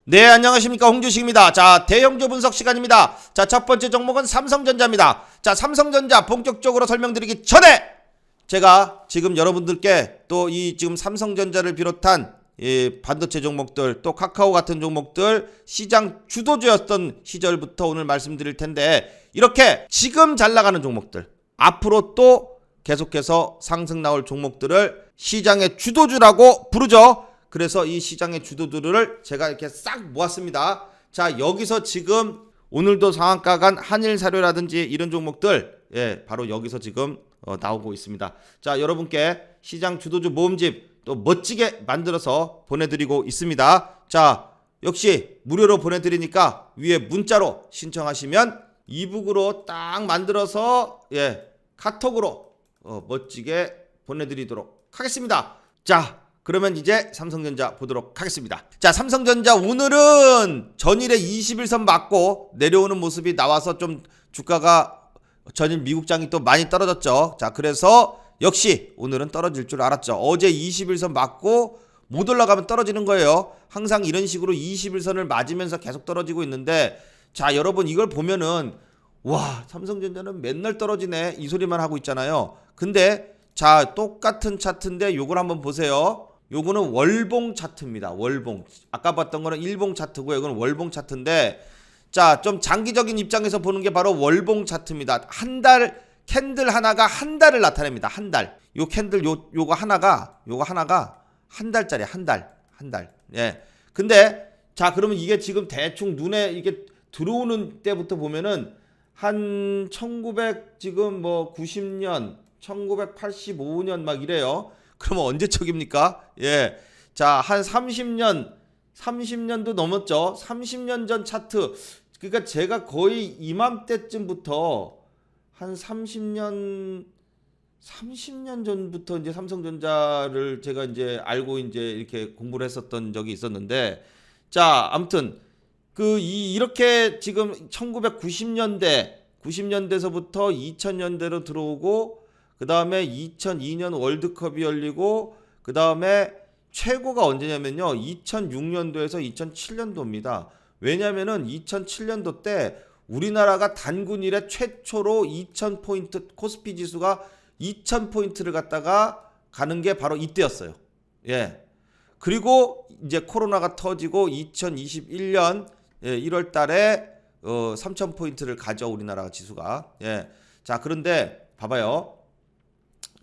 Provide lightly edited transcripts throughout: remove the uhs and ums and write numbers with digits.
네, 안녕하십니까, 홍주식입니다. 자, 대형주 분석 시간입니다. 자, 첫 번째 종목은 삼성전자입니다. 자, 삼성전자 본격적으로 설명드리기 전에 제가 지금 여러분들께 또 이 지금 삼성전자를 비롯한 이 반도체 종목들, 또 카카오 같은 종목들 시장 주도주였던 시절부터 오늘 말씀드릴 텐데, 이렇게 지금 잘 나가는 종목들, 앞으로 또 계속해서 상승 나올 종목들을 시장의 주도주라고 부르죠. 그래서 이 시장의 주도주를 제가 이렇게 싹 모았습니다. 자, 여기서 지금 오늘도 상한가 간 한일사료라든지 이런 종목들, 바로 여기서 지금 나오고 있습니다. 자, 여러분께 시장 주도주 모음집 또 멋지게 만들어서 보내드리고 있습니다. 자, 역시 무료로 보내드리니까 위에 문자로 신청하시면 이북으로 딱 만들어서 카톡으로 멋지게 보내드리도록 하겠습니다. 자, 그러면 이제 삼성전자 보도록 하겠습니다. 자, 삼성전자 오늘은 전일에 21선 맞고 내려오는 모습이 나와서 좀 주가가 전일 미국장이 또 많이 떨어졌죠. 자, 그래서 역시 오늘은 떨어질 줄 알았죠. 어제 21선 맞고 못 올라가면 떨어지는 거예요. 항상 이런 식으로 21선을 맞으면서 계속 떨어지고 있는데, 자, 여러분 이걸 보면은 와, 삼성전자는 맨날 떨어지네 이 소리만 하고 있잖아요. 근데 자, 똑같은 차트인데 요걸 한번 보세요. 요거는 월봉 차트입니다. 월봉. 아까 봤던 거는 일봉 차트고요. 이거는 월봉 차트인데, 자, 좀 장기적인 입장에서 보는 게 바로 월봉 차트입니다. 한 달 캔들 하나가 한 달을 나타냅니다. 한 달. 요 캔들 요거 하나가 한 달짜리, 한 달. 예. 근데 자, 그러면 이게 지금 대충 눈에 이게 들어오는 때부터 보면은 한 1900 지금 뭐 90년, 1985년 막 이래요. 그러면 언제적입니까? 예. 자, 한 30년도 넘었죠. 30년 전 차트. 그러니까 제가 거의 이맘때쯤부터 한 30년 전부터 이제 삼성전자를 제가 이제 알고 이제 이렇게 공부를 했었던 적이 있었는데, 자, 아무튼 이렇게 지금 90년대서부터 2000년대로 들어오고, 그 다음에 2002년 월드컵이 열리고, 그 다음에 최고가 언제냐면요, 2006년도에서 2007년도입니다. 왜냐면은 2007년도 때 우리나라가 단군 이래 최초로 2000포인트 코스피 지수가 2000포인트를 갖다가 가는 게 바로 이때였어요. 예. 그리고 이제 코로나가 터지고 2021년 1월 달에 3000포인트를 가져, 우리나라 지수가. 예. 자, 그런데 봐봐요.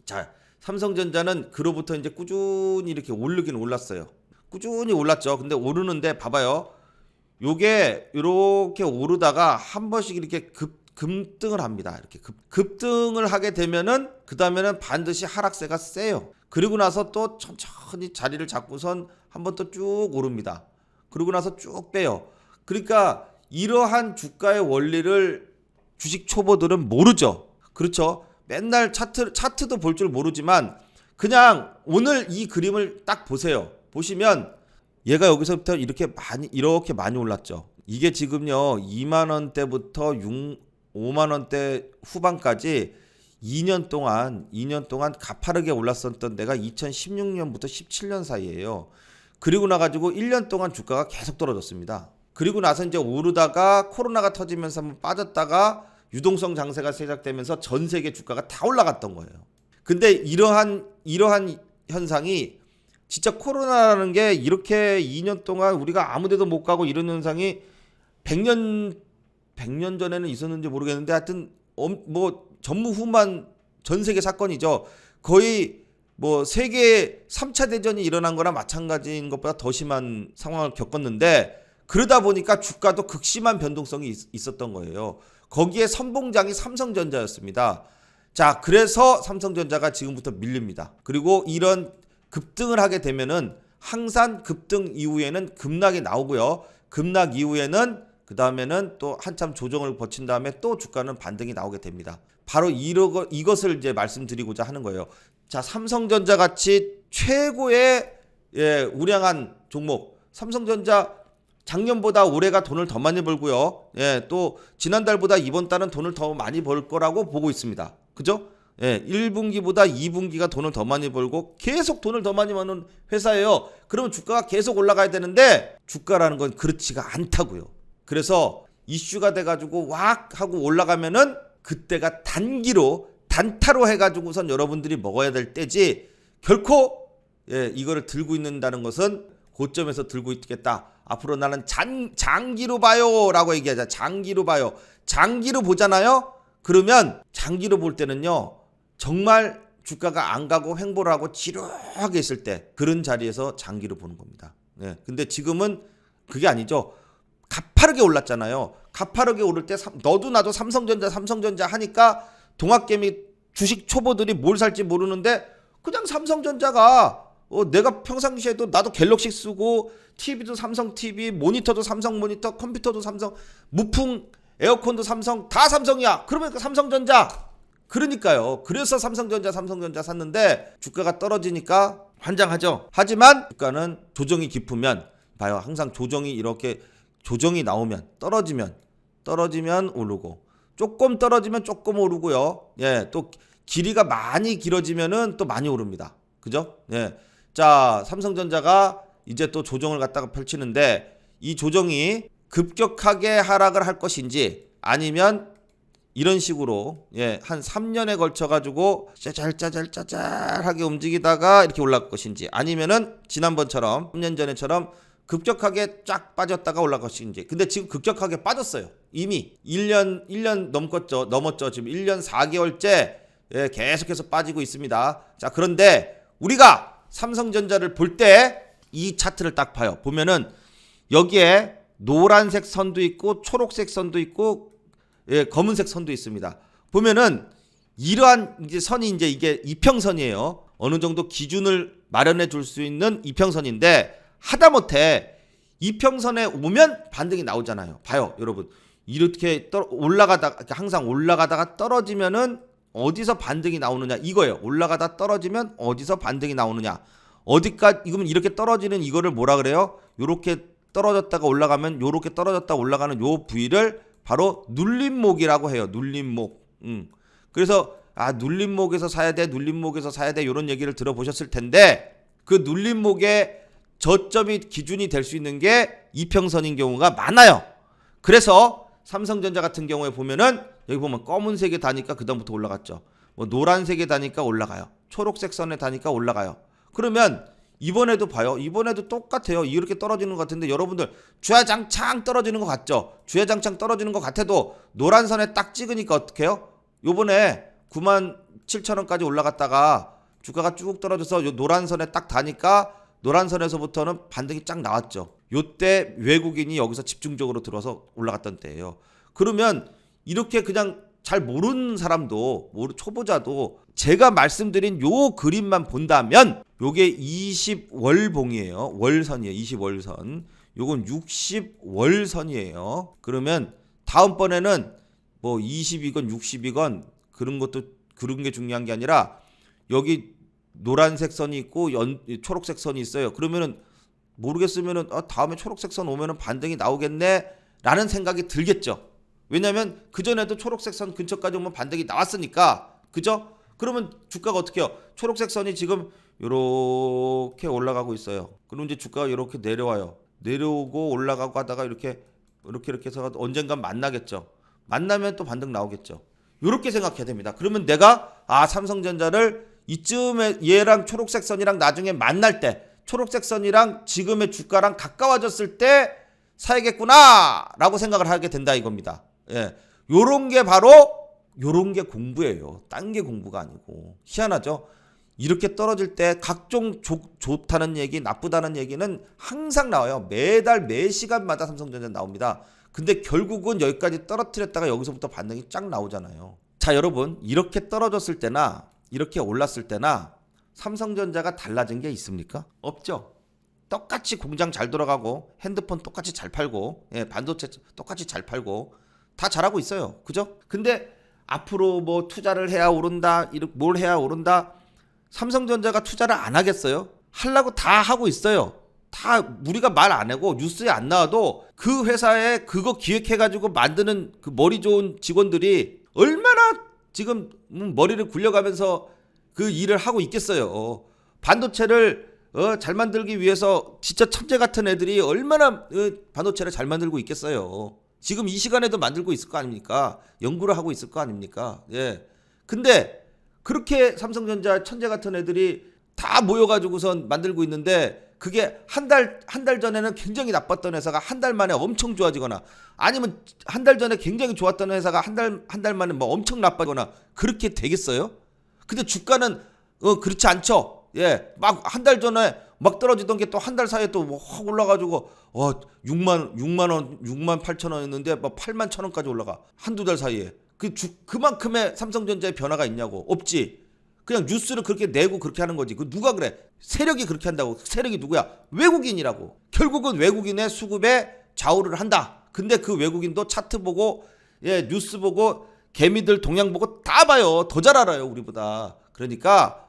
자, 삼성전자는 그로부터 이제 꾸준히 이렇게 오르긴 올랐어요. 꾸준히 올랐죠. 근데 오르는데 봐봐요. 요게 이렇게 오르다가 한 번씩 이렇게 급등을 합니다. 이렇게 급등을 하게 되면은 그 다음에는 반드시 하락세가 세요. 그리고 나서 또 천천히 자리를 잡고선 한 번 또 쭉 오릅니다. 그리고 나서 쭉 빼요. 그러니까 이러한 주가의 원리를 주식 초보들은 모르죠. 그렇죠. 맨날 차트도 볼 줄 모르지만 그냥 오늘 이 그림을 딱 보세요. 보시면 얘가 여기서부터 이렇게 많이 올랐죠. 이게 지금요 2만 원대부터 5만 원대 후반까지 2년 동안 가파르게 올랐었던 데가 2016년부터 17년 사이예요. 그리고 나가지고 1년 동안 주가가 계속 떨어졌습니다. 그리고 나서 이제 오르다가 코로나가 터지면서 한번 빠졌다가 유동성 장세가 시작되면서 전 세계 주가가 다 올라갔던 거예요. 근데 이러한 현상이 진짜 코로나라는 게 이렇게 2년 동안 우리가 아무 데도 못 가고 이런 현상이 100년 전에는 있었는지 모르겠는데, 하여튼 뭐 전무후무한 전 세계 사건이죠. 거의 뭐 세계 3차 대전이 일어난 거나 마찬가지인 것보다 더 심한 상황을 겪었는데, 그러다 보니까 주가도 극심한 변동성이 있었던 거예요. 거기에 선봉장이 삼성전자였습니다. 자, 그래서 삼성전자가 지금부터 밀립니다. 그리고 이런 급등을 하게 되면은 항상 급등 이후에는 급락이 나오고요. 급락 이후에는 그 다음에는 또 한참 조정을 거친 다음에 또 주가는 반등이 나오게 됩니다. 바로 이것을 이제 말씀드리고자 하는 거예요. 자, 삼성전자 같이 최고의 우량한 종목, 삼성전자 작년보다 올해가 돈을 더 많이 벌고요. 또 지난달보다 이번 달은 돈을 더 많이 벌 거라고 보고 있습니다. 그죠? 예, 1분기보다 2분기가 돈을 더 많이 벌고 계속 돈을 더 많이 버는 회사예요. 그러면 주가가 계속 올라가야 되는데 주가라는 건 그렇지가 않다고요. 그래서 이슈가 돼가지고 왁 하고 올라가면은 그때가 단기로 단타로 해가지고선 여러분들이 먹어야 될 때지, 결코 이거를 들고 있는다는 것은 고점에서 들고 있겠다. 앞으로 나는 장기로 봐요 라고 얘기하자. 장기로 봐요. 장기로 보잖아요. 그러면 장기로 볼 때는요, 정말 주가가 안 가고 횡보를 하고 지루하게 있을 때 그런 자리에서 장기로 보는 겁니다. 근데 지금은 그게 아니죠. 가파르게 올랐잖아요. 가파르게 오를 때 너도 나도 삼성전자 하니까 동학개미 주식 초보들이 뭘 살지 모르는데 그냥 삼성전자가 내가 평상시에도 나도 갤럭시 쓰고 TV도 삼성 TV, 모니터도 삼성 모니터, 컴퓨터도 삼성, 무풍 에어컨도 삼성, 다 삼성이야. 그러면 삼성전자. 그러니까요. 그래서 삼성전자 샀는데 주가가 떨어지니까 환장하죠. 하지만 주가는 조정이 깊으면 봐요. 항상 조정이 이렇게 조정이 나오면 떨어지면 오르고, 조금 떨어지면 조금 오르고요. 또 길이가 많이 길어지면은 또 많이 오릅니다. 그죠? 자, 삼성전자가 이제 또 조정을 갖다가 펼치는데 이 조정이 급격하게 하락을 할 것인지 아니면 이런 식으로 한 3년에 걸쳐 가지고 짜잘하게 움직이다가 이렇게 올라갈 것인지, 아니면은 지난번처럼 3년 전에처럼 급격하게 쫙 빠졌다가 올라갈 것인지. 근데 지금 급격하게 빠졌어요. 이미 1년 넘었죠. 지금 1년 4개월째 계속해서 빠지고 있습니다. 자, 그런데 우리가 삼성전자를 볼 때 이 차트를 딱 봐요. 보면은 여기에 노란색 선도 있고 초록색 선도 있고 검은색 선도 있습니다. 보면은 이러한 이제 선이 이제 이게 이평선이에요. 어느 정도 기준을 마련해 줄 수 있는 이평선인데, 하다못해 이평선에 오면 반등이 나오잖아요. 봐요, 여러분. 이렇게 항상 올라가다가 떨어지면은 어디서 반등이 나오느냐 이거예요. 올라가다 떨어지면 어디서 반등이 나오느냐. 이건 이렇게 떨어지는 이거를 뭐라 그래요? 요렇게 떨어졌다가 올라가면 요렇게 떨어졌다가 올라가는 요 부위를 바로 눌림목이라고 해요. 눌림목. 그래서 눌림목에서 사야 돼 요런 얘기를 들어보셨을 텐데, 그 눌림목의 저점이 기준이 될 수 있는 게 이평선인 경우가 많아요. 그래서 삼성전자 같은 경우에 보면은 여기 보면 검은색에 다니까 그다음부터 올라갔죠. 뭐 노란색에 다니까 올라가요. 초록색 선에 다니까 올라가요. 그러면 이번에도 봐요. 이번에도 똑같아요. 이렇게 떨어지는 것 같은데 여러분들 주야장창 떨어지는 것 같죠? 주야장창 떨어지는 것 같아도 노란 선에 딱 찍으니까 어떻게 해요? 요번에 97,000원까지 올라갔다가 주가가 쭉 떨어져서 요 노란 선에 딱 다니까 노란 선에서부터는 반등이 쫙 나왔죠. 요때 외국인이 여기서 집중적으로 들어서 올라갔던 때예요. 그러면 이렇게 그냥 잘 모르는 사람도, 초보자도 제가 말씀드린 요 그림만 본다면 요게 20월봉이에요. 월선이에요. 20월선. 요건 60월선이에요. 그러면 다음번에는 뭐 20이건 60이건 그런 게 중요한 게 아니라 여기 노란색 선이 있고 초록색 선이 있어요. 그러면은 모르겠으면은 다음에 초록색 선 오면은 반등이 나오겠네 라는 생각이 들겠죠. 왜냐면 그전에도 초록색 선 근처까지 오면 반등이 나왔으니까. 그죠? 그러면 주가가 어떻게 해요? 초록색 선이 지금 요렇게 올라가고 있어요. 그럼 이제 주가가 요렇게 내려와요. 내려오고 올라가고 하다가 이렇게 해서 언젠간 만나겠죠. 만나면 또 반등 나오겠죠. 요렇게 생각해야 됩니다. 그러면 내가 삼성전자를 이쯤에 얘랑 초록색 선이랑 나중에 만날 때, 초록색 선이랑 지금의 주가랑 가까워졌을 때 사야겠구나 라고 생각을 하게 된다 이겁니다. 요런 게 공부예요. 딴 게 공부가 아니고. 희한하죠? 이렇게 떨어질 때 각종 좋다는 얘기, 나쁘다는 얘기는 항상 나와요. 매달 매 시간마다 삼성전자 나옵니다. 근데 결국은 여기까지 떨어뜨렸다가 여기서부터 반등이 쫙 나오잖아요. 자, 여러분, 이렇게 떨어졌을 때나 이렇게 올랐을 때나 삼성전자가 달라진 게 있습니까? 없죠. 똑같이 공장 잘 돌아가고 핸드폰 똑같이 잘 팔고 반도체 똑같이 잘 팔고 다 잘하고 있어요. 그죠? 근데 앞으로 뭐 투자를 해야 오른다, 뭘 해야 오른다, 삼성전자가 투자를 안 하겠어요? 하려고 다 하고 있어요. 다 우리가 말 안 하고 뉴스에 안 나와도 그 회사에 그거 기획해가지고 만드는 그 머리 좋은 직원들이 얼마나 지금 머리를 굴려가면서 그 일을 하고 있겠어요. 반도체를 잘 만들기 위해서 진짜 천재 같은 애들이 얼마나 반도체를 잘 만들고 있겠어요. 지금 이 시간에도 만들고 있을 거 아닙니까? 연구를 하고 있을 거 아닙니까? 예. 근데 그렇게 삼성전자 천재 같은 애들이 다 모여가지고선 만들고 있는데 그게 한 달 전에는 굉장히 나빴던 회사가 한 달 만에 엄청 좋아지거나 아니면 한 달 전에 굉장히 좋았던 회사가 한 달 만에 뭐 엄청 나빠지거나 그렇게 되겠어요? 근데 주가는 그렇지 않죠. 예, 막 한 달 전에 막 떨어지던 게 또 한 달 사이에 또 확 올라가지고 6만 원, 6만 8천 원이었는데 막 8만 천 원까지 올라가 한두 달 사이에 그만큼의 삼성전자의 변화가 있냐고. 없지. 그냥 뉴스를 그렇게 내고 그렇게 하는 거지. 그 누가 그래? 세력이 그렇게 한다고. 세력이 누구야? 외국인이라고. 결국은 외국인의 수급에 좌우를 한다. 근데 그 외국인도 차트 보고 뉴스 보고 개미들 동향 보고 다 봐요. 더 잘 알아요 우리보다. 그러니까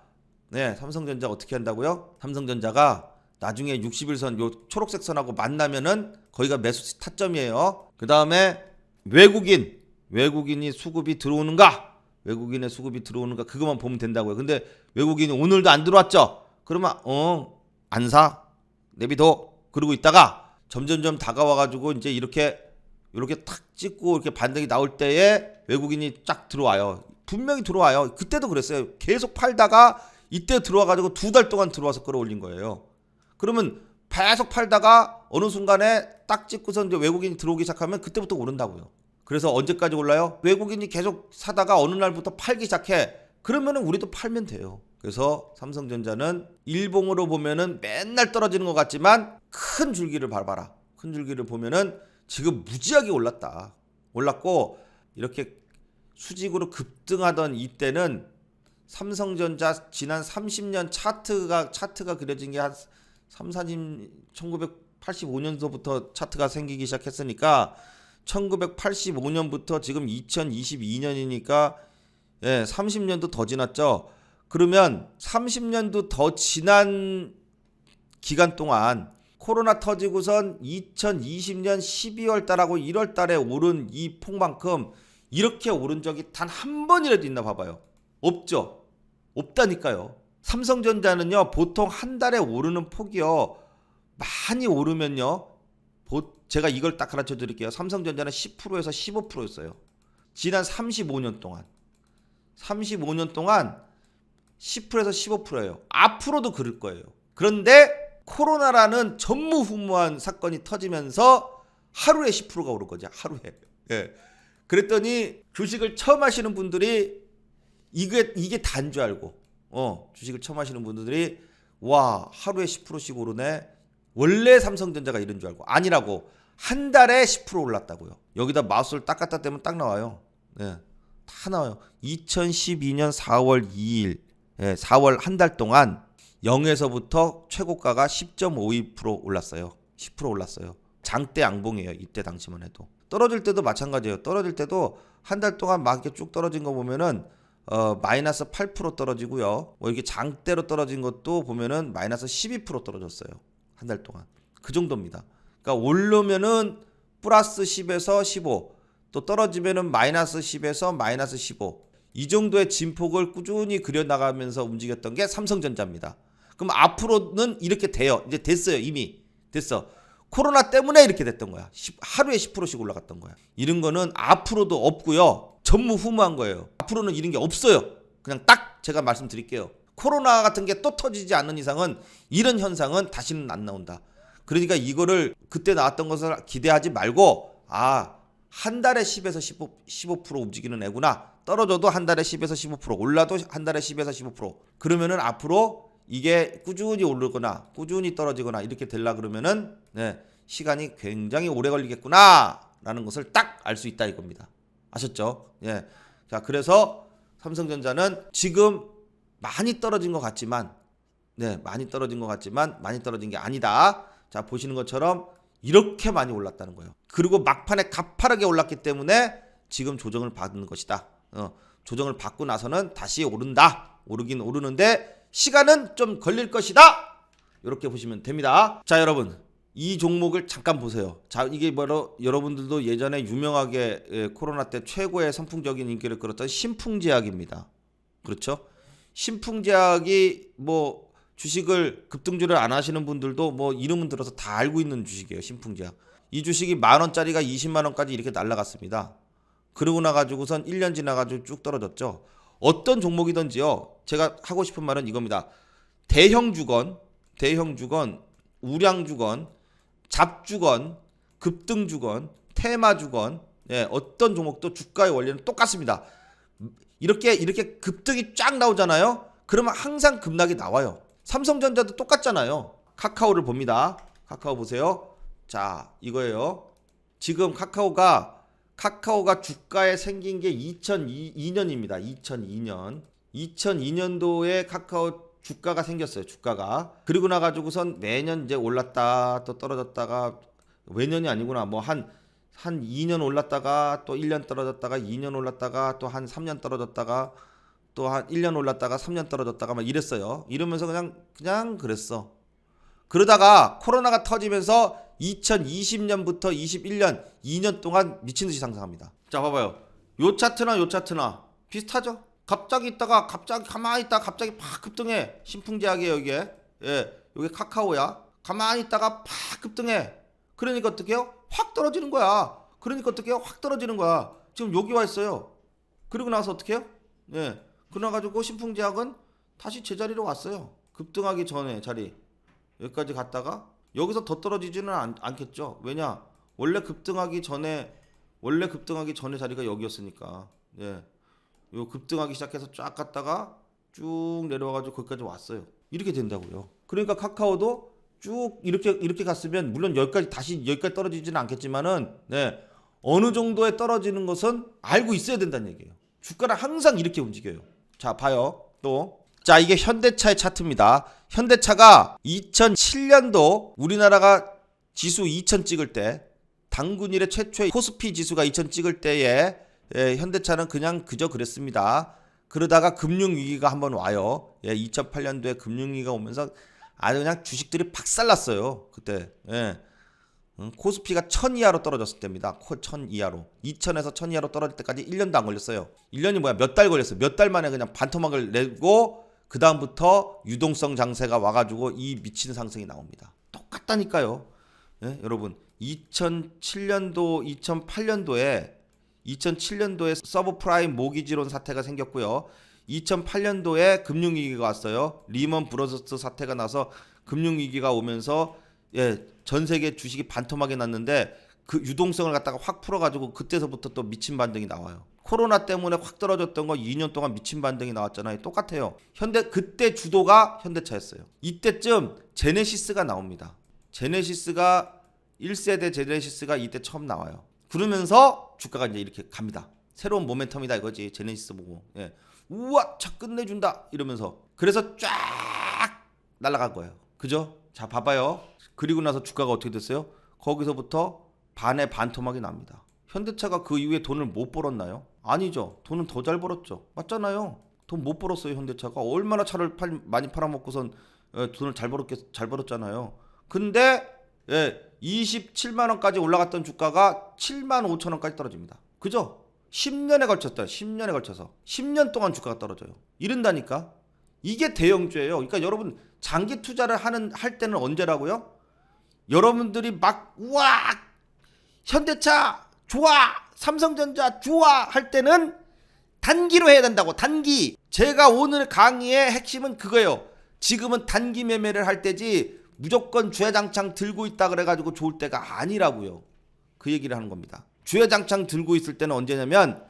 삼성전자 어떻게 한다고요? 삼성전자가 나중에 60일선 요 초록색 선하고 만나면은 거기가 매수 타점이에요. 그 다음에 외국인이 수급이 들어오는가? 외국인의 수급이 들어오는가? 그것만 보면 된다고요. 근데 외국인이 오늘도 안 들어왔죠? 그러면 안 사? 내비둬. 그러고 있다가 점점점 다가와가지고 이제 이렇게 탁 찍고 이렇게 반등이 나올 때에 외국인이 쫙 들어와요. 분명히 들어와요. 그때도 그랬어요. 계속 팔다가 이때 들어와가지고 2달 동안 들어와서 끌어올린 거예요. 그러면 계속 팔다가 어느 순간에 딱 찍고서 이제 외국인이 들어오기 시작하면 그때부터 오른다고요. 그래서 언제까지 올라요? 외국인이 계속 사다가 어느 날부터 팔기 시작해. 그러면은 우리도 팔면 돼요. 그래서 삼성전자는 일봉으로 보면은 맨날 떨어지는 것 같지만 큰 줄기를 밟아라. 큰 줄기를 보면은 지금 무지하게 올랐다. 올랐고 이렇게 수직으로 급등하던 이때는 삼성전자 지난 30년 차트가 그려진 게 한 1985년도부터 차트가 생기기 시작했으니까 1985년부터 지금 2022년이니까 30년도 더 지났죠. 그러면 30년도 더 지난 기간 동안 코로나 터지고선 2020년 12월 달하고 1월 달에 오른 이 폭만큼 이렇게 오른 적이 단 한 번이라도 있나 봐봐요. 없죠. 없다니까요. 삼성전자는요, 보통 한 달에 오르는 폭이요, 많이 오르면요, 제가 이걸 딱 가르쳐 드릴게요. 삼성전자는 10%에서 15%였어요. 지난 35년 동안. 10%에서 15%예요. 앞으로도 그럴 거예요. 그런데 코로나라는 전무후무한 사건이 터지면서 하루에 10%가 오른 거죠. 하루에. 예. 그랬더니 주식을 처음 하시는 분들이 이게 다인 줄 알고 주식을 처음 하시는 분들이 와, 하루에 10%씩 오르네. 원래 삼성전자가 이런 줄 알고. 아니라고. 한 달에 10% 올랐다고요. 여기다 마우스를 딱 갖다 대면 딱 나와요. 다 나와요. 2012년 4월 2일 4월 한 달 동안 0에서부터 최고가가 10.52% 올랐어요. 10% 올랐어요. 장대 양봉이에요. 이때 당시만 해도. 떨어질 때도 마찬가지예요. 떨어질 때도 한 달 동안 막 이렇게 쭉 떨어진 거 보면은 마이너스 8% 떨어지고요. 뭐 이렇게 장대로 떨어진 것도 보면은 마이너스 12% 떨어졌어요. 한 달 동안. 그 정도입니다. 그러니까 오르면은 플러스 10에서 15, 또 떨어지면은 마이너스 10에서 마이너스 15. 이 정도의 진폭을 꾸준히 그려나가면서 움직였던 게 삼성전자입니다. 그럼 앞으로는 이렇게 돼요. 이제 됐어요. 이미 됐어. 코로나 때문에 이렇게 됐던 거야. 하루에 10%씩 올라갔던 거야. 이런 거는 앞으로도 없고요. 전무후무한 거예요. 앞으로는 이런 게 없어요. 그냥 딱 제가 말씀드릴게요. 코로나 같은 게 또 터지지 않는 이상은 이런 현상은 다시는 안 나온다. 그러니까 이거를 그때 나왔던 것을 기대하지 말고 한 달에 10에서 15% 움직이는 애구나. 떨어져도 한 달에 10에서 15%, 올라도 한 달에 10에서 15%. 그러면은 앞으로 이게 꾸준히 오르거나 꾸준히 떨어지거나 이렇게 되려 그러면은 시간이 굉장히 오래 걸리겠구나 라는 것을 딱 알 수 있다 이겁니다. 아셨죠? 자, 그래서 삼성전자는 지금 많이 떨어진 것 같지만 많이 떨어진 게 아니다. 자, 보시는 것처럼 이렇게 많이 올랐다는 거예요. 그리고 막판에 가파르게 올랐기 때문에 지금 조정을 받는 것이다. 조정을 받고 나서는 다시 오른다. 오르긴 오르는데 시간은 좀 걸릴 것이다. 이렇게 보시면 됩니다. 자, 여러분, 이 종목을 잠깐 보세요. 자, 이게 바로 여러분들도 예전에 유명하게 코로나 때 최고의 선풍적인 인기를 끌었던 신풍제약입니다. 그렇죠? 신풍제약이 뭐 주식을 급등주를 안 하시는 분들도 뭐 이름은 들어서 다 알고 있는 주식이에요. 신풍제약. 이 주식이 10,000원짜리가 200,000원까지 이렇게 날아갔습니다. 그러고 나가지고선 1년 지나가지고 쭉 떨어졌죠. 어떤 종목이든지요. 제가 하고 싶은 말은 이겁니다. 대형주건, 우량주건, 잡주건, 급등주건, 테마주건, 예, 어떤 종목도 주가의 원리는 똑같습니다. 이렇게 급등이 쫙 나오잖아요. 그러면 항상 급락이 나와요. 삼성전자도 똑같잖아요. 카카오를 봅니다. 카카오 보세요. 자, 이거예요. 지금 카카오가 주가에 생긴 게 2002년입니다. 2002년. 2002년도에 카카오 주가가 생겼어요. 주가가. 그리고 나가지고선 매년 이제 올랐다 또 떨어졌다가, 매년이 아니구나. 뭐 한 2년 올랐다가 또 1년 떨어졌다가 2년 올랐다가 또 한 3년 떨어졌다가 또 한 1년 올랐다가 3년 떨어졌다가 막 이랬어요. 이러면서 그냥 그랬어. 그러다가 코로나가 터지면서 2020년부터 21년 2년 동안 미친 듯이 상승합니다. 자, 봐봐요. 요 차트나 비슷하죠? 갑자기 가만히 있다가 갑자기 팍 급등해. 신풍제약이에요, 이게. 예, 이게 카카오야. 가만히 있다가 팍 급등해. 그러니까 어떻게 해요? 확 떨어지는 거야. 확 떨어지는 거야. 지금 여기 와 있어요. 그리고 나서 어떻게 해요? 예. 그래가지고 신풍제약은 다시 제자리로 왔어요. 급등하기 전에 자리. 여기까지 갔다가 여기서 더 떨어지지는 않겠죠. 왜냐? 원래 급등하기 전에 자리가 여기였으니까. 예. 요 급등하기 시작해서 쫙 갔다가 쭉 내려와가지고 거기까지 왔어요. 이렇게 된다고요. 그러니까 카카오도 쭉 이렇게 갔으면 물론 여기까지 떨어지지는 않겠지만은, 네, 어느 정도에 떨어지는 것은 알고 있어야 된다는 얘기예요. 주가는 항상 이렇게 움직여요. 자, 봐요. 또. 자, 이게 현대차의 차트입니다. 현대차가 2007년도 우리나라가 지수 2000 찍을 때, 당군 이래 최초의 코스피 지수가 2000 찍을 때에, 예, 현대차는 그저 그랬습니다. 그러다가 금융위기가 한번 와요. 예, 2008년도에 금융위기가 오면서 아주 그냥 주식들이 박살났어요. 그때. 예. 코스피가 1000 이하로 떨어졌을 때입니다. 1000 이하로. 2000에서 1000 이하로 떨어질 때까지 1년도 안 걸렸어요. 1년이 뭐야? 몇 달 걸렸어요. 몇 달 만에 그냥 반토막을 내고 그 다음부터 유동성 장세가 와가지고 이 미친 상승이 나옵니다. 똑같다니까요. 예, 여러분. 2007년도, 2007년도에 서브프라임 모기지론 사태가 생겼고요. 2008년도에 금융위기가 왔어요. 리먼 브러더스 사태가 나서 금융위기가 오면서, 예, 전 세계 주식이 반토막이 났는데 그 유동성을 갖다가 확 풀어가지고 그때서부터 또 미친 반등이 나와요. 코로나 때문에 확 떨어졌던 거 2년 동안 미친 반등이 나왔잖아요. 똑같아요. 그때 주도가 현대차였어요. 이때쯤 제네시스가 나옵니다. 1세대 제네시스가 이때 처음 나와요. 그러면서 주가가 이제 이렇게 갑니다. 새로운 모멘텀이다 이거지. 제네시스 보고. 예. 우와, 차 끝내준다 이러면서. 그래서 쫙 날아간 거예요. 그죠? 자, 봐봐요. 그리고 나서 주가가 어떻게 됐어요? 거기서부터 반의 반토막이 납니다. 현대차가 그 이후에 돈을 못 벌었나요? 아니죠. 돈은 더 잘 벌었죠. 맞잖아요. 돈 못 벌었어요. 현대차가 얼마나 차를 많이 팔아먹고선 돈을 잘 벌었잖아요. 근데, 예, 27만 원까지 올라갔던 주가가 7만 5천 원까지 떨어집니다. 그죠? 10년에 걸쳐서 10년 동안 주가가 떨어져요. 이른다니까. 이게 대형주예요. 그러니까 여러분 장기 투자를 할 때는 언제라고요? 여러분들이 막 우와 현대차 좋아, 삼성전자 좋아 할 때는 단기로 해야 된다고. 단기. 제가 오늘 강의의 핵심은 그거예요. 지금은 단기 매매를 할 때지 무조건 주야장창 들고 있다 그래가지고 좋을 때가 아니라고요. 그 얘기를 하는 겁니다. 주야장창 들고 있을 때는 언제냐면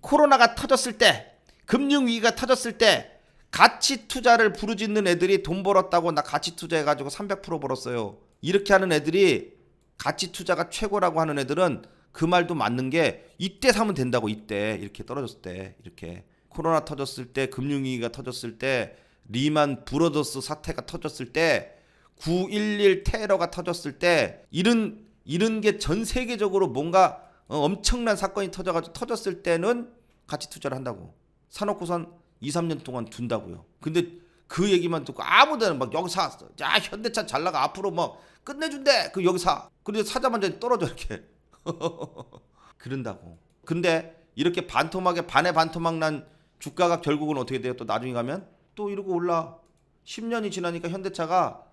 코로나가 터졌을 때, 금융위기가 터졌을 때 가치 투자를 부르짖는 애들이 돈 벌었다고 나 가치 투자해가지고 300% 벌었어요. 이렇게 하는 애들이 가치 투자가 최고라고 하는 애들은 그 말도 맞는 게 이때 사면 된다고. 이때 이렇게 떨어졌을 때, 이렇게 코로나 터졌을 때, 금융위기가 터졌을 때, 리만 브러더스 사태가 터졌을 때, 9.11 테러가 터졌을 때, 이런 게 전 세계적으로 뭔가 엄청난 사건이 터졌을 때는 가치 투자를 한다고. 사놓고선 2-3년 동안 둔다고요. 근데 그 얘기만 듣고 아무데나 막 여기 사, 야 현대차 잘 나가 앞으로 뭐 끝내준대. 그 여기 사. 근데 사자마자 떨어져 이렇게. 그런다고. 근데 이렇게 반토막에 반에 반토막 난 주가가 결국은 어떻게 돼요? 또 나중에 가면 또 이러고 올라. 10년이 지나니까 현대차가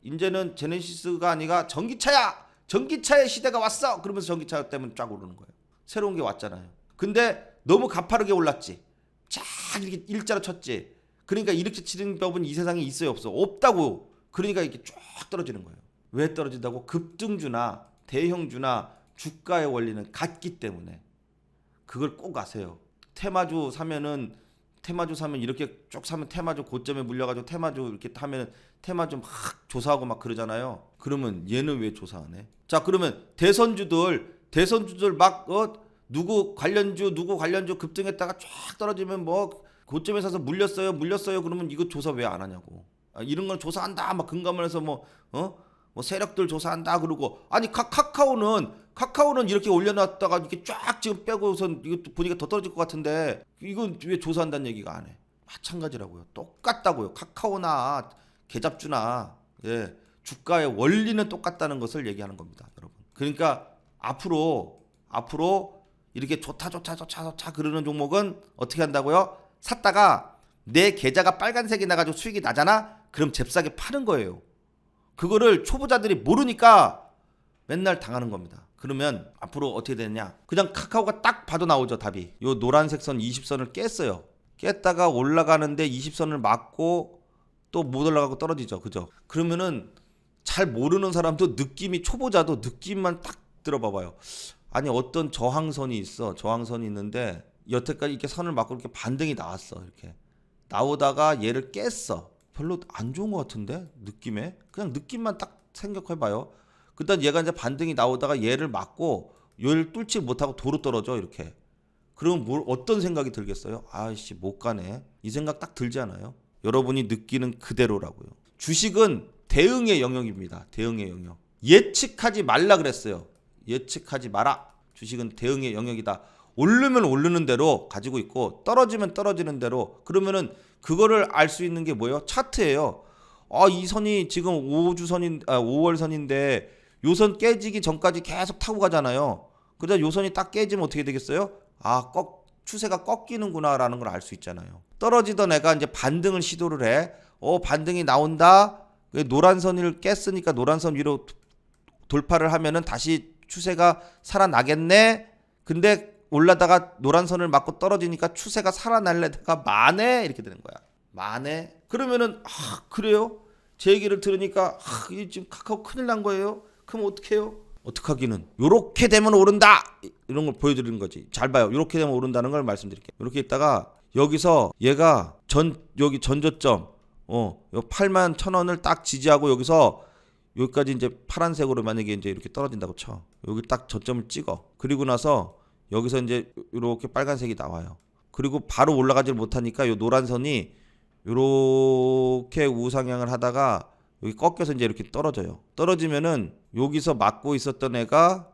이제는 제네시스가 아니라 전기차야. 전기차의 시대가 왔어. 그러면서 전기차 때문에 쫙 오르는 거예요. 새로운 게 왔잖아요. 근데 너무 가파르게 올랐지. 쫙 이렇게 일자로 쳤지. 그러니까 이렇게 치는 법은 이 세상에 있어요, 없어? 없다고. 그러니까 이렇게 쫙 떨어지는 거예요. 왜 떨어진다고? 급등주나 대형주나 주가의 원리는 같기 때문에. 그걸 꼭 아세요. 테마주 사면 이렇게 쭉 사면 테마주 고점에 물려가지고 테마주 이렇게 하면 테마주 막 조사하고 막 그러잖아요. 그러면 얘는 왜 조사 안 해? 자, 그러면 대선주들 막 누구 관련주 급등했다가 쫙 떨어지면 뭐 고점에 사서 물렸어요. 그러면 이거 조사 왜 안 하냐고. 이런 건 조사한다. 막 금감을 해서 뭐 세력들 조사한다 그러고. 아니 카카오는 이렇게 올려놨다가 이렇게 쫙 지금 빼고선 이거 보니까 더 떨어질 것 같은데 이건 왜 조사한다는 얘기가 안 해? 마찬가지라고요. 똑같다고요. 카카오나 개잡주나 주가의 원리는 똑같다는 것을 얘기하는 겁니다, 여러분. 그러니까 앞으로 이렇게 좋다 그러는 종목은 어떻게 한다고요? 샀다가 내 계좌가 빨간색이 나가지고 수익이 나잖아? 그럼 잽싸게 파는 거예요. 그거를 초보자들이 모르니까 맨날 당하는 겁니다. 그러면 앞으로 어떻게 되느냐? 그냥 카카오가 딱 봐도 나오죠, 답이. 요 노란색 선 20선을 깼어요. 깼다가 올라가는데 20선을 맞고 또 못 올라가고 떨어지죠. 그죠? 그러면은 잘 모르는 사람도 초보자도 느낌만 딱 들어봐봐요. 아니 어떤 저항선이 있어. 저항선이 있는데 여태까지 이렇게 선을 맞고 이렇게 반등이 나왔어. 이렇게 나오다가 얘를 깼어. 별로 안 좋은 것 같은데 느낌에 그냥 느낌만 딱 생각해봐요. 그다음 얘가 이제 반등이 나오다가 얘를 맞고 얘를 뚫지 못하고 도로 떨어져 이렇게. 그럼 어떤 생각이 들겠어요? 아이씨 못 가네. 이 생각 딱 들지 않아요? 여러분이 느끼는 그대로라고요. 주식은 대응의 영역입니다. 대응의 영역. 예측하지 말라 그랬어요. 예측하지 마라. 주식은 대응의 영역이다. 오르면 오르는 대로 가지고 있고 떨어지면 떨어지는 대로. 그러면은 그거를 알 수 있는 게 뭐예요? 차트예요. 이 선이 지금 5월 선인데 요 선 깨지기 전까지 계속 타고 가잖아요. 그러다 요 선이 딱 깨지면 어떻게 되겠어요? 추세가 꺾이는구나라는 걸 알 수 있잖아요. 떨어지던 애가 이제 반등을 시도를 해. 반등이 나온다. 노란 선을 깼으니까 노란 선 위로 돌파를 하면은 다시 추세가 살아나겠네. 근데 올라다가 노란 선을 맞고 떨어지니까 추세가 살아날래다가 마네 이렇게 되는 거야. 마네. 그러면은 그래요? 제 얘기를 들으니까 지금 카카오 큰일 난 거예요. 그럼 어떡해요? 어떡하기는 요렇게 되면 오른다 이런 걸 보여드리는 거지. 잘 봐요. 요렇게 되면 오른다는 걸 말씀드릴게요. 요렇게 있다가 여기서 얘가 여기 전저점 81,000원을 딱 지지하고 여기까지 이제 파란색으로 만약에 이제 이렇게 떨어진다고 쳐. 여기 딱 저점을 찍어. 그리고 나서 여기서 이제 이렇게 빨간색이 나와요. 그리고 바로 올라가질 못하니까 요 노란 선이 이렇게 우상향을 하다가 여기 꺾여서 이제 이렇게 떨어져요. 떨어지면은 여기서 막고 있었던 애가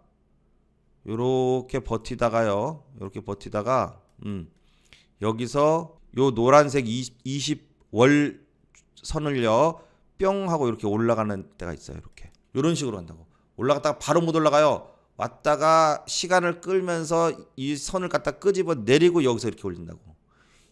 이렇게 버티다가 여기서 요 노란색 20월 선을요 뿅 하고 이렇게 올라가는 때가 있어요. 이렇게 이런 식으로 한다고. 올라갔다가 바로 못 올라가요. 왔다가 시간을 끌면서 이 선을 갖다 끄집어 내리고 여기서 이렇게 올린다고.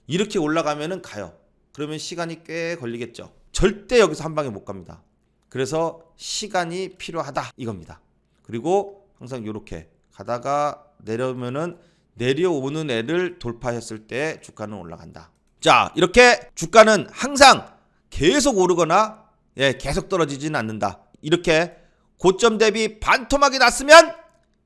이렇게 올라가면은 가요. 그러면 시간이 꽤 걸리겠죠. 절대 여기서 한 방에 못 갑니다. 그래서 시간이 필요하다 이겁니다. 그리고 항상 이렇게 가다가 내려오는 애를 돌파했을 때 주가는 올라간다. 자, 이렇게 주가는 항상 계속 오르거나 계속 떨어지진 않는다. 이렇게 고점 대비 반토막이 났으면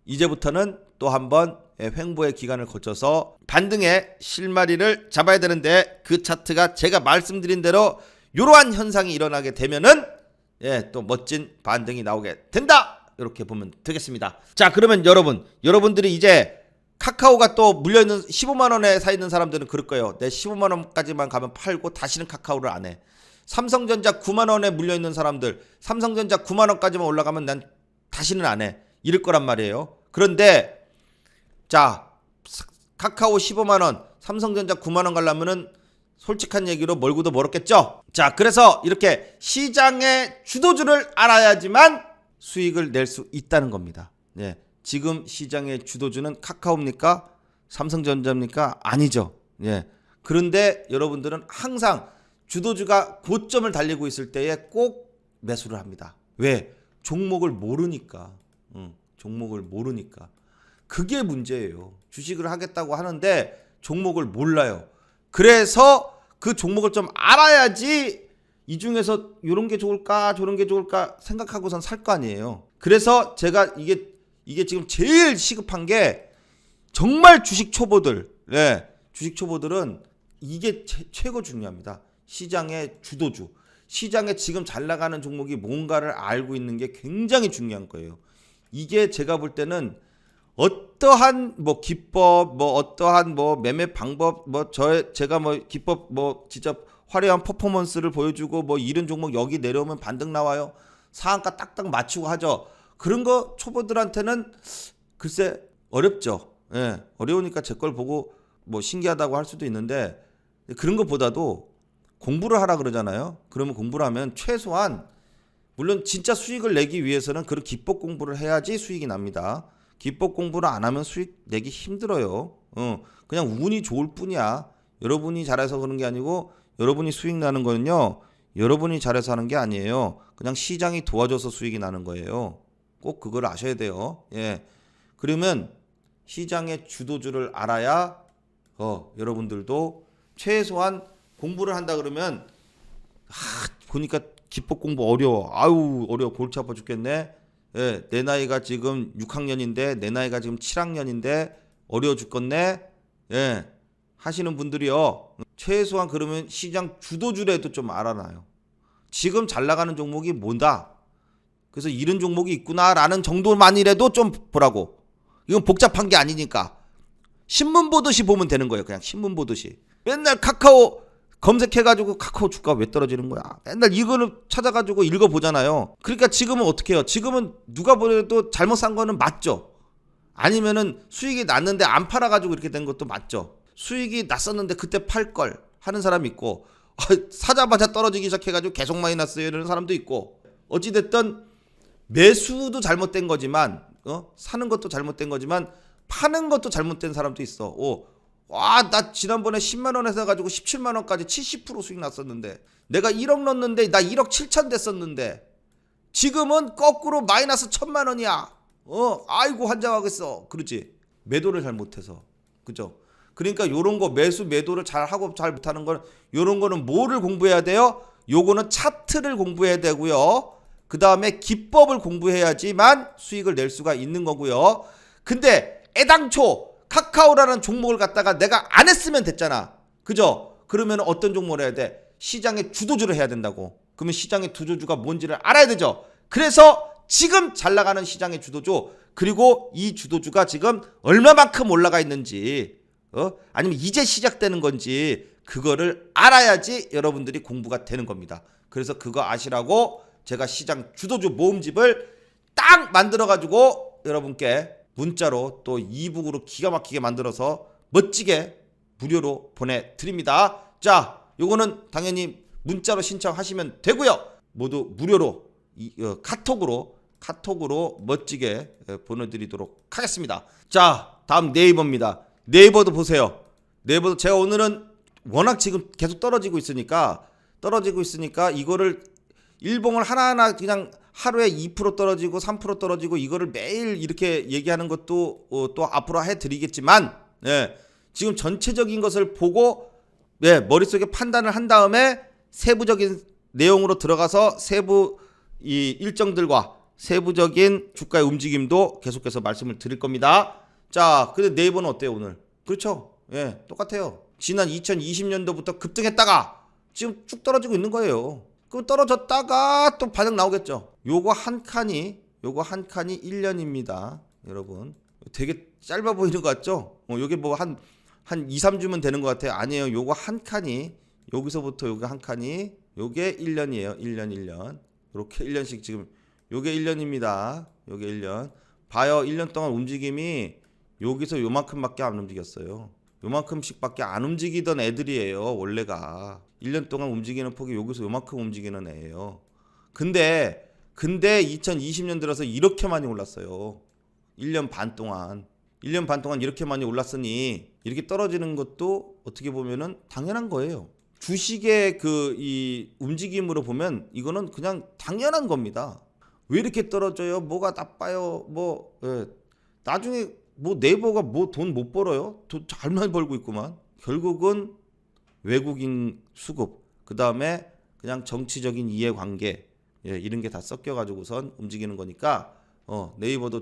이제부터는 또 한번 횡보의 기간을 거쳐서 반등의 실마리를 잡아야 되는데 그 차트가 제가 말씀드린 대로 이러한 현상이 일어나게 되면은 또 멋진 반등이 나오게 된다. 이렇게 보면 되겠습니다. 자, 그러면 여러분들이 이제 카카오가 또 물려있는 15만 원에 사 있는 사람들은 그럴 거예요. 내 15만 원까지만 가면 팔고 다시는 카카오를 안 해. 삼성전자 9만 원에 물려있는 사람들, 삼성전자 9만 원까지만 올라가면 난 다시는 안 해. 이럴 거란 말이에요. 그런데 자, 카카오 15만 원, 삼성전자 9만 원 가려면은 솔직한 얘기로 멀고도 멀었겠죠. 자, 그래서 이렇게 시장의 주도주를 알아야지만 수익을 낼 수 있다는 겁니다. 네, 지금 시장의 주도주는 카카오입니까? 삼성전자입니까? 아니죠. 예. 그런데 여러분들은 항상 주도주가 고점을 달리고 있을 때에 꼭 매수를 합니다. 왜? 종목을 모르니까. 종목을 모르니까. 그게 문제예요. 주식을 하겠다고 하는데 종목을 몰라요. 그래서 그 종목을 좀 알아야지 이 중에서 이런 게 좋을까 저런 게 좋을까 생각하고선 살 거 아니에요. 그래서 제가 이게 지금 제일 시급한 게 정말 주식 초보들, 네, 주식 초보들은 이게 최고 중요합니다. 시장의 주도주, 시장에 지금 잘 나가는 종목이 뭔가를 알고 있는 게 굉장히 중요한 거예요. 이게 제가 볼 때는 어떠한 뭐 기법, 뭐 어떠한 뭐 매매 방법, 뭐 제가 뭐 기법 뭐 진짜 화려한 퍼포먼스를 보여주고 뭐 이런 종목 여기 내려오면 반등 나와요. 상한가 딱딱 맞추고 하죠. 그런 거 초보들한테는 글쎄 어렵죠. 예, 어려우니까 제 걸 보고 뭐 신기하다고 할 수도 있는데 그런 것보다도 공부를 하라 그러잖아요. 그러면 공부를 하면 최소한 물론 진짜 수익을 내기 위해서는 그런 기법 공부를 해야지 수익이 납니다. 기법 공부를 안 하면 수익 내기 힘들어요. 그냥 운이 좋을 뿐이야. 여러분이 잘해서 그런 게 아니고 여러분이 수익 나는 거는요. 여러분이 잘해서 하는 게 아니에요. 그냥 시장이 도와줘서 수익이 나는 거예요. 꼭 그걸 아셔야 돼요. 예. 그러면 시장의 주도주를 알아야 여러분들도 최소한 공부를 한다 그러면 보니까 기법 공부 어려워. 아유 어려워. 골치 아파 죽겠네. 예, 내 나이가 지금 6학년인데 내 나이가 지금 7학년인데 어려워 죽겠네. 예, 하시는 분들이요. 최소한 그러면 시장 주도주라도 좀 알아놔요. 지금 잘 나가는 종목이 뭐다. 그래서 이런 종목이 있구나라는 정도만이라도 좀 보라고. 이건 복잡한 게 아니니까. 신문 보듯이 보면 되는 거예요. 그냥 신문 보듯이. 맨날 카카오 검색해가지고 카카오 주가 왜 떨어지는 거야. 맨날 이거를 찾아가지고 읽어보잖아요. 그러니까 지금은 어떻게 해요? 지금은 누가 보더라도 잘못 산 거는 맞죠. 아니면은 수익이 났는데 안 팔아가지고 이렇게 된 것도 맞죠. 수익이 났었는데 그때 팔 걸 하는 사람이 있고 사자마자 떨어지기 시작해가지고 계속 마이너스에 이러는 사람도 있고 어찌됐든 매수도 잘못된 거지만 사는 것도 잘못된 거지만 파는 것도 잘못된 사람도 있어. 와, 나 지난번에 10만 원에서 해가지고 17만 원까지 70% 수익 났었는데 내가 1억 넣었는데 나 1억 7천 됐었는데 지금은 거꾸로 마이너스 1,000만 원이야. 아이고 환장하겠어. 그렇지. 매도를 잘 못해서. 그죠? 그러니까 요런 거 매도를 잘 하고 잘 못하는 건 요런 거는 뭐를 공부해야 돼요? 요거는 차트를 공부해야 되고요. 그 다음에 기법을 공부해야지만 수익을 낼 수가 있는 거고요. 근데 애당초 카카오라는 종목을 갖다가 내가 안 했으면 됐잖아. 그죠? 그러면 어떤 종목을 해야 돼? 시장의 주도주를 해야 된다고. 그러면 시장의 주도주가 뭔지를 알아야 되죠. 그래서 지금 잘 나가는 시장의 주도주 그리고 이 주도주가 지금 얼마만큼 올라가 있는지 아니면 이제 시작되는 건지 그거를 알아야지 여러분들이 공부가 되는 겁니다. 그래서 그거 아시라고 제가 시장 주도주 모음집을 딱 만들어가지고 여러분께 문자로 또 이북으로 기가 막히게 만들어서 멋지게 무료로 보내드립니다. 자, 요거는 당연히 문자로 신청하시면 되고요. 모두 무료로 카톡으로 멋지게 보내드리도록 하겠습니다. 자, 다음 네이버입니다. 네이버도 보세요. 네이버도 제가 오늘은 워낙 지금 계속 떨어지고 있으니까 이거를 일봉을 하나하나 그냥 하루에 2% 떨어지고 3% 떨어지고 이거를 매일 이렇게 얘기하는 것도 또 앞으로 해드리겠지만 지금 전체적인 것을 보고 머릿속에 판단을 한 다음에 세부적인 내용으로 들어가서 세부 이 일정들과 세부적인 주가의 움직임도 계속해서 말씀을 드릴 겁니다. 자, 근데 네이버는 어때요 오늘? 그렇죠? 똑같아요. 지난 2020년도부터 급등했다가 지금 쭉 떨어지고 있는 거예요. 그럼 떨어졌다가 또 반응 나오겠죠. 요거 한 칸이 1년입니다. 여러분. 되게 짧아 보이는 것 같죠? 요게 뭐 한 2, 3주면 되는 것 같아요. 아니에요. 요거 한 칸이 여기서부터 요게 한 칸이 요게 1년이에요. 1년. 이렇게 1년씩 지금 요게 1년입니다. 요게 1년. 봐요. 1년 동안 움직임이 여기서 요만큼밖에 안 움직였어요. 요만큼씩밖에 안 움직이던 애들이에요. 원래가 1년 동안 움직이는 폭이 여기서 요만큼 움직이는 애예요. 근데 2020년 들어서 이렇게 많이 올랐어요. 1년 반 동안 이렇게 많이 올랐으니 이렇게 떨어지는 것도 어떻게 보면은 당연한 거예요. 주식의 이 움직임으로 보면 이거는 그냥 당연한 겁니다. 왜 이렇게 떨어져요? 뭐가 나빠요? 나중에 네이버가 돈 못 벌어요? 돈 잘만 벌고 있구만. 결국은 외국인 수급, 그 다음에 그냥 정치적인 이해관계, 이런 게 다 섞여가지고선 움직이는 거니까 네이버도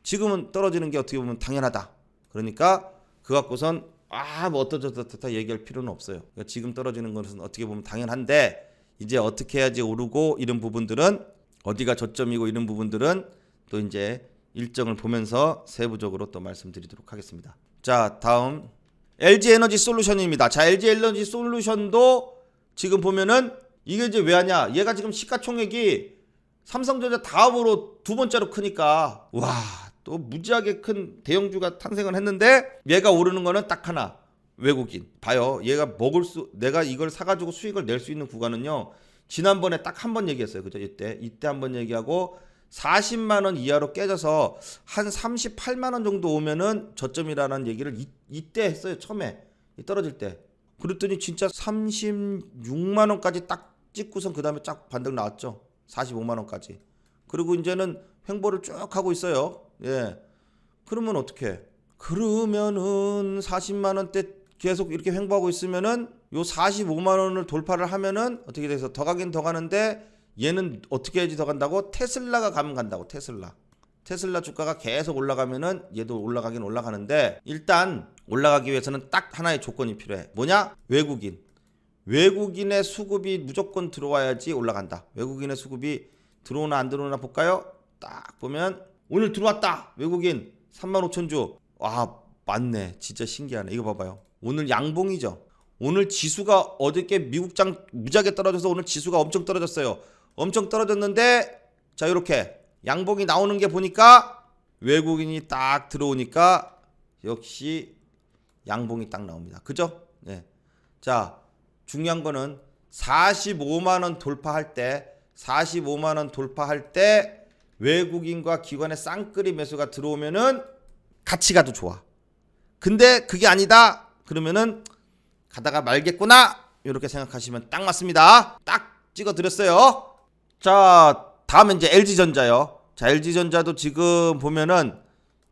지금은 떨어지는 게 어떻게 보면 당연하다. 그러니까 그 갖고선 어떠저떠 얘기할 필요는 없어요. 그러니까 지금 떨어지는 것은 어떻게 보면 당연한데 이제 어떻게 해야지 오르고 이런 부분들은 어디가 저점이고 이런 부분들은 또 이제 일정을 보면서 세부적으로 또 말씀드리도록 하겠습니다. 자, 다음 LG에너지 솔루션입니다. 자, LG에너지 솔루션도 지금 보면은 이게 이제 왜 하냐? 얘가 지금 시가총액이 삼성전자 다음으로 두 번째로 크니까 또 무지하게 큰 대형주가 탄생을 했는데 얘가 오르는 거는 딱 하나. 외국인. 봐요. 얘가 내가 이걸 사가지고 수익을 낼 수 있는 구간은요. 지난번에 딱 한 번 얘기했어요. 그죠? 이때 한 번 얘기하고 40만 원 이하로 깨져서 한 38만 원 정도 오면은 저점이라는 얘기를 이때 했어요. 처음에 떨어질 때. 그랬더니 진짜 36만 원까지 딱 찍고선 그 다음에 쫙 반등 나왔죠. 45만 원까지. 그리고 이제는 횡보를 쭉 하고 있어요. 그러면 어떻게? 그러면은 40만 원대 계속 이렇게 횡보하고 있으면은 요 45만 원을 돌파를 하면은 어떻게 돼서 더 가긴 더 가는데 얘는 어떻게 해야지 더 간다고? 테슬라가 가면 간다고. 테슬라 주가가 계속 올라가면은 얘도 올라가긴 올라가는데 일단 올라가기 위해서는 딱 하나의 조건이 필요해. 뭐냐? 외국인의 수급이 무조건 들어와야지 올라간다. 외국인의 수급이 들어오나 안 들어오나 볼까요? 딱 보면 오늘 들어왔다. 외국인 35,000주. 맞네. 진짜 신기하네. 이거 봐봐요. 오늘 양봉이죠. 오늘 지수가 어저께 미국장 무지하게 떨어져서 오늘 지수가 엄청 떨어졌어요. 엄청 떨어졌는데 자, 이렇게 양봉이 나오는 게 보니까 외국인이 딱 들어오니까 역시 양봉이 딱 나옵니다. 그죠? 자, 중요한 거는 45만 원 돌파할 때 외국인과 기관의 쌍끌이 매수가 들어오면은 같이 가도 좋아. 근데 그게 아니다. 그러면은 가다가 말겠구나. 이렇게 생각하시면 딱 맞습니다. 딱 찍어 드렸어요. 자, 다음은 이제 LG전자요. 자, LG전자도 지금 보면은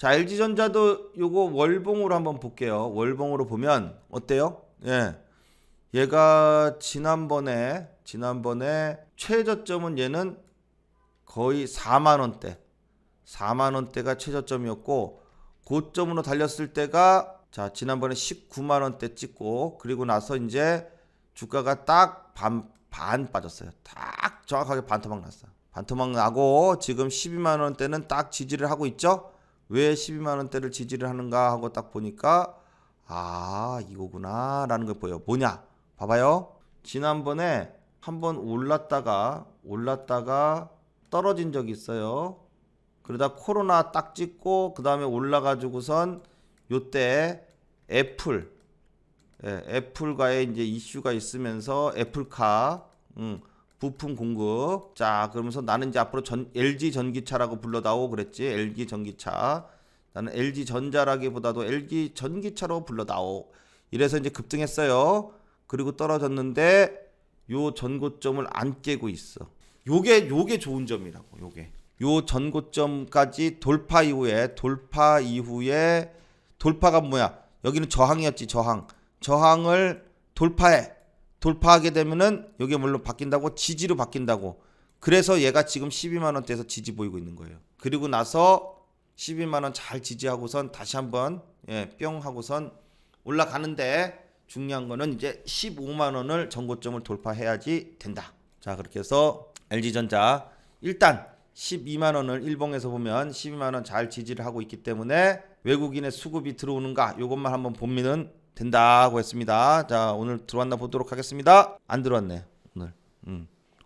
LG전자도 요거 월봉으로 한번 볼게요. 월봉으로 보면 어때요? 얘가 지난번에 최저점은 얘는 거의 4만 원대가 최저점이었고 고점으로 달렸을 때가 지난번에 19만 원대 찍고 그리고 나서 이제 주가가 딱 반 빠졌어요. 딱 정확하게 반토막 났어. 반토막 나고 지금 12만 원대는 딱 지지를 하고 있죠. 왜 12만 원대를 지지를 하는가 하고 딱 보니까 이거구나 라는 걸 보여. 뭐냐? 봐봐요. 지난번에 한번 올랐다가 떨어진 적이 있어요. 그러다 코로나 딱 찍고 그 다음에 올라가지고선 요때 애플과의 이제 이슈가 있으면서 애플카 부품 공급. 자, 그러면서 나는 이제 앞으로 LG 전기차라고 불러다오 그랬지. LG 전기차. 나는 LG 전자라기보다도 LG 전기차로 불러다오. 이래서 이제 급등했어요. 그리고 떨어졌는데 요 전고점을 안 깨고 있어. 요게 좋은 점이라고. 요 전고점까지 돌파 이후에 돌파가 뭐야? 여기는 저항이었지. 저항을 돌파하게 되면은 여기 물론 바뀐다고, 지지로 바뀐다고. 그래서 얘가 지금 12만 원대에서 지지 보이고 있는 거예요. 그리고 나서 12만 원 잘 지지하고선 다시 한번 뿅 하고선 올라가는데 중요한 거는 이제 15만 원을 전고점을 돌파해야지 된다. 자, 그렇게 해서 LG전자 일단 12만 원을 일봉에서 보면 12만 원 잘 지지를 하고 있기 때문에 외국인의 수급이 들어오는가 요것만 한번 보면은 된다고 했습니다. 자, 오늘 들어왔나 보도록 하겠습니다. 안 들어왔네.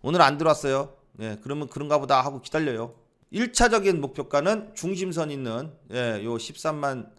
오늘 안 들어왔어요. 그러면 그런가 보다 하고 기다려요. 1차적인 목표가는 중심선 있는 요 13만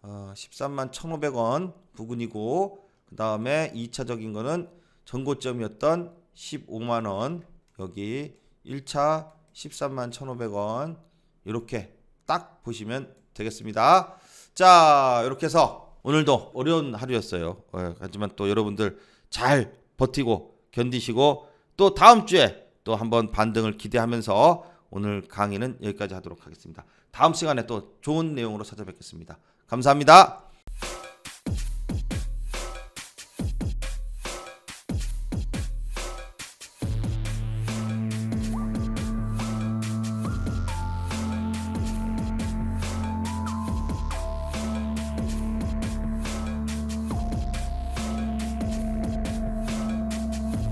1,500원 부근이고 그 다음에 2차적인 거는 전고점이었던 15만원 여기 1차 13만 1,500원 이렇게 딱 보시면 되겠습니다. 자 이렇게 해서 오늘도 어려운 하루였어요. 하지만 또 여러분들 잘 버티고 견디시고 또 다음 주에 또 한번 반등을 기대하면서 오늘 강의는 여기까지 하도록 하겠습니다. 다음 시간에 또 좋은 내용으로 찾아뵙겠습니다. 감사합니다.